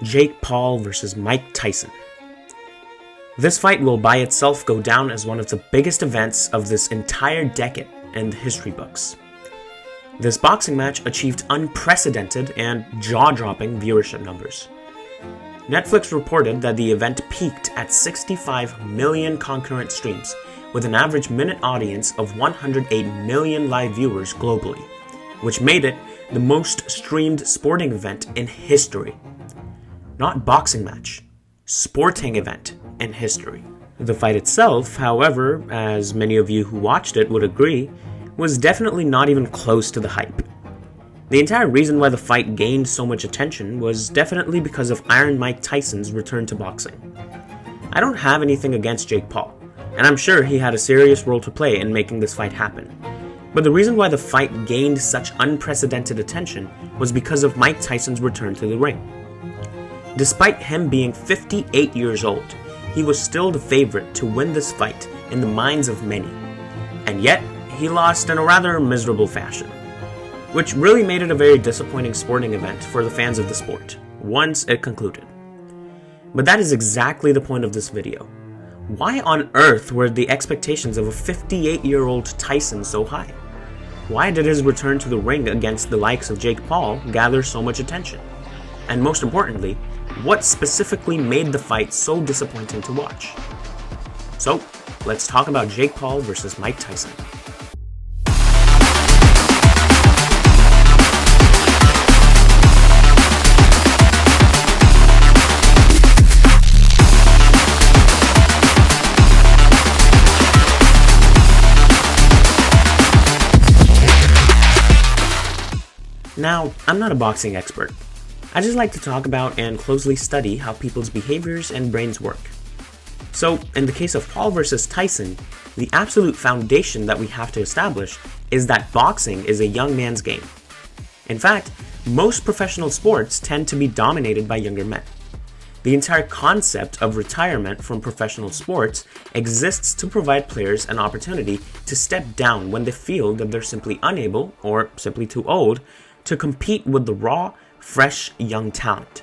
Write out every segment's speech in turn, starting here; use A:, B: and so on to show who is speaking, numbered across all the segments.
A: Jake Paul versus Mike Tyson. This fight will by itself go down as one of the biggest events of this entire decade in the history books. This boxing match achieved unprecedented and jaw-dropping viewership numbers. Netflix reported that the event peaked at 65 million concurrent streams, with an average minute audience of 108 million live viewers globally, which made it the most streamed sporting event in history. Not boxing match, sporting event in history. The fight itself, however, as many of you who watched it would agree, was definitely not even close to the hype. The entire reason why the fight gained so much attention was definitely because of Iron Mike Tyson's return to boxing. I don't have anything against Jake Paul, and I'm sure he had a serious role to play in making this fight happen. But the reason why the fight gained such unprecedented attention was because of Mike Tyson's return to the ring. Despite him being 58 years old, he was still the favorite to win this fight in the minds of many. And yet, he lost in a rather miserable fashion, which really made it a very disappointing sporting event for the fans of the sport, once it concluded. But that is exactly the point of this video. Why on earth were the expectations of a 58-year-old Tyson so high? Why did his return to the ring against the likes of Jake Paul gather so much attention? And most importantly, what specifically made the fight so disappointing to watch? So, let's talk about Jake Paul versus Mike Tyson. Now, I'm not a boxing expert. I just like to talk about and closely study how people's behaviors and brains work. So, in the case of Paul versus Tyson, the absolute foundation that we have to establish is that boxing is a young man's game. In fact, most professional sports tend to be dominated by younger men. The entire concept of retirement from professional sports exists to provide players an opportunity to step down when they feel that they're simply unable, or simply too old, to compete with the raw, fresh, young talent.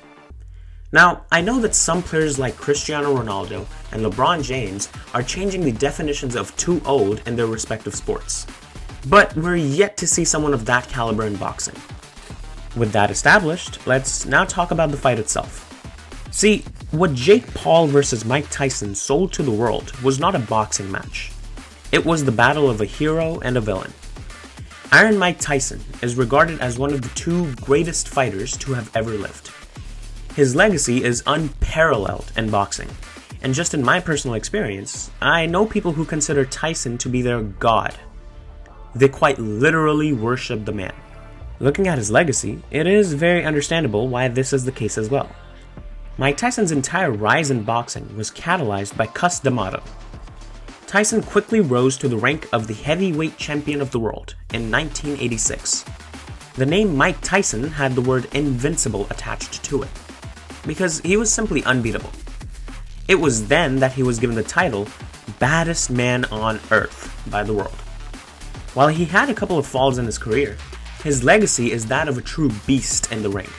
A: Now, I know that some players like Cristiano Ronaldo and LeBron James are changing the definitions of too old in their respective sports, but we're yet to see someone of that caliber in boxing. With that established, let's now talk about the fight itself. See, what Jake Paul versus Mike Tyson sold to the world was not a boxing match. It was the battle of a hero and a villain. Iron Mike Tyson is regarded as one of the two greatest fighters to have ever lived. His legacy is unparalleled in boxing, and just in my personal experience, I know people who consider Tyson to be their god. They quite literally worship the man. Looking at his legacy, it is very understandable why this is the case as well. Mike Tyson's entire rise in boxing was catalyzed by Cus D'Amato. Tyson quickly rose to the rank of the heavyweight champion of the world in 1986. The name Mike Tyson had the word invincible attached to it, because he was simply unbeatable. It was then that he was given the title Baddest Man on Earth by the world. While he had a couple of falls in his career, his legacy is that of a true beast in the ring.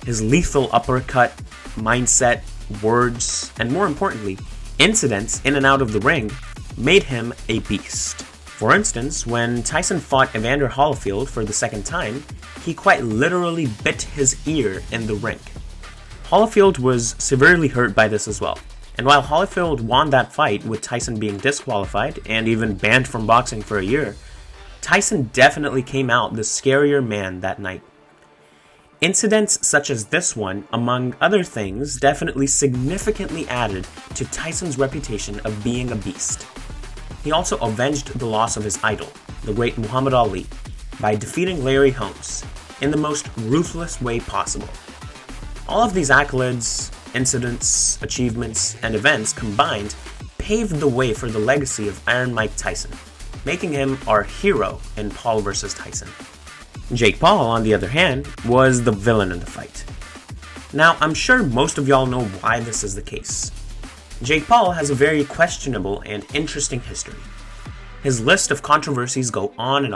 A: His lethal uppercut, mindset, words, and more importantly, incidents in and out of the ring made him a beast. For instance, when Tyson fought Evander Holyfield for the second time, he quite literally bit his ear in the ring. Holyfield was severely hurt by this as well, and while Holyfield won that fight with Tyson being disqualified and even banned from boxing for a year, Tyson definitely came out the scarier man that night. Incidents such as this one, among other things, definitely significantly added to Tyson's reputation of being a beast. He also avenged the loss of his idol, the great Muhammad Ali, by defeating Larry Holmes in the most ruthless way possible. All of these accolades, incidents, achievements, and events combined paved the way for the legacy of Iron Mike Tyson, making him our hero in Paul versus Tyson. Jake Paul, on the other hand, was the villain in the fight. Now, I'm sure most of y'all know why this is the case. Jake Paul has a very questionable and interesting history. His list of controversies go on,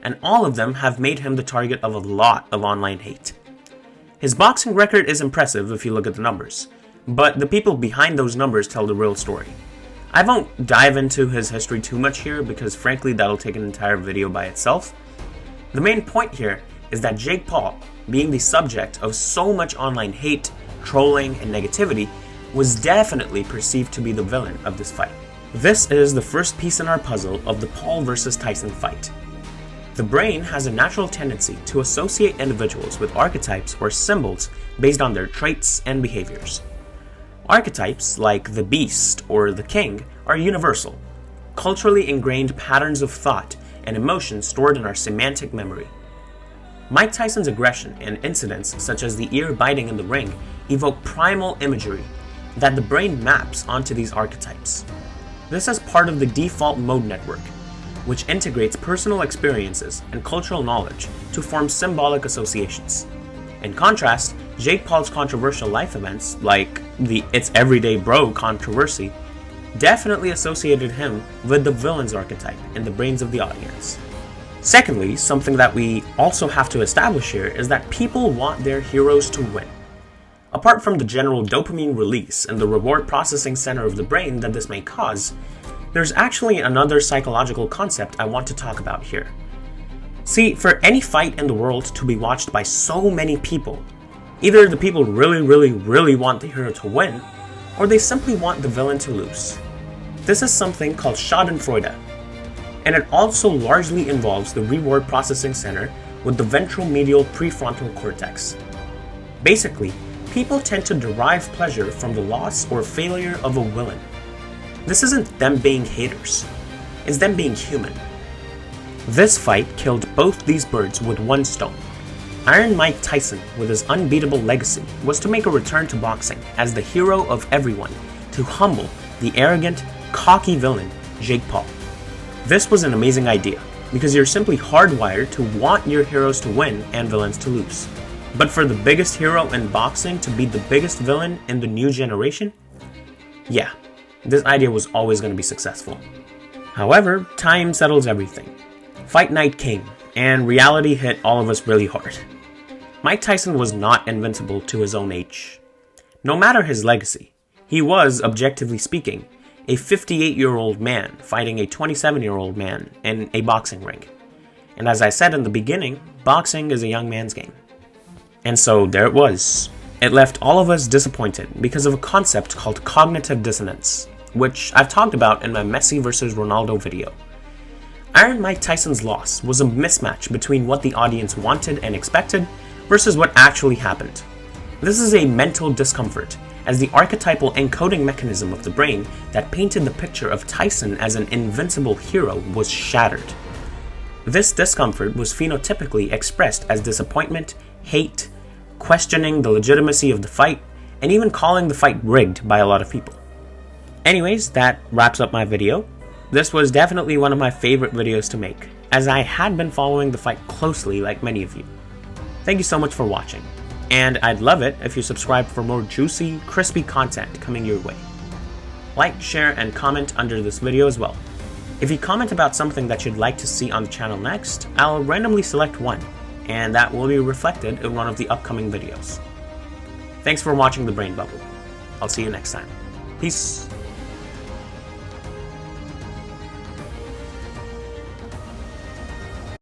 A: and all of them have made him the target of a lot of online hate. His boxing record is impressive if you look at the numbers, but the people behind those numbers tell the real story. I won't dive into his history too much here because frankly that'll take an entire video by itself. The main point here is that Jake Paul, being the subject of so much online hate, trolling, and negativity, was definitely perceived to be the villain of this fight. This is the first piece in our puzzle of the Paul versus Tyson fight. The brain has a natural tendency to associate individuals with archetypes or symbols based on their traits and behaviors. Archetypes, like the beast or the king, are universal, culturally ingrained patterns of thought and emotion stored in our semantic memory. Mike Tyson's aggression and incidents such as the ear biting in the ring evoke primal imagery that the brain maps onto these archetypes. This is part of the default mode network, which integrates personal experiences and cultural knowledge to form symbolic associations. In contrast, Jake Paul's controversial life events, like the "it's everyday bro" controversy, definitely associated him with the villain's archetype in the brains of the audience. Secondly, something that we also have to establish here is that people want their heroes to win. Apart from the general dopamine release and the reward processing center of the brain that this may cause, there's actually another psychological concept I want to talk about here. See, for any fight in the world to be watched by so many people, either the people really want the hero to win, or they simply want the villain to lose. This is something called Schadenfreude, and it also largely involves the reward processing center with the ventral medial prefrontal cortex. Basically, people tend to derive pleasure from the loss or failure of a villain. This isn't them being haters, it's them being human. This fight killed both these birds with one stone. Iron Mike Tyson, with his unbeatable legacy, was to make a return to boxing as the hero of everyone, to humble the arrogant, cocky villain, Jake Paul. This was an amazing idea, because you're simply hardwired to want your heroes to win and villains to lose. But for the biggest hero in boxing to be the biggest villain in the new generation? Yeah, this idea was always going to be successful. However, time settles everything. Fight night came, and reality hit all of us really hard. Mike Tyson was not invincible to his own age. No matter his legacy, he was, objectively speaking, a 58-year-old man fighting a 27-year-old man in a boxing ring. And as I said in the beginning, boxing is a young man's game. And so there it was. It left all of us disappointed because of a concept called cognitive dissonance, which I've talked about in my Messi vs. Ronaldo video. Iron Mike Tyson's loss was a mismatch between what the audience wanted and expected versus what actually happened. This is a mental discomfort, as the archetypal encoding mechanism of the brain that painted the picture of Tyson as an invincible hero was shattered. This discomfort was phenotypically expressed as disappointment, hate, questioning the legitimacy of the fight, and even calling the fight rigged by a lot of people. Anyways, that wraps up my video. This was definitely one of my favorite videos to make, as I had been following the fight closely like many of you. Thank you so much for watching, and I'd love it if you subscribe for more juicy, crispy content coming your way. Like, share, and comment under this video as well. If you comment about something that you'd like to see on the channel next, I'll randomly select one, and that will be reflected in one of the upcoming videos. Thanks for watching The Brain Bubble. I'll see you next time. Peace.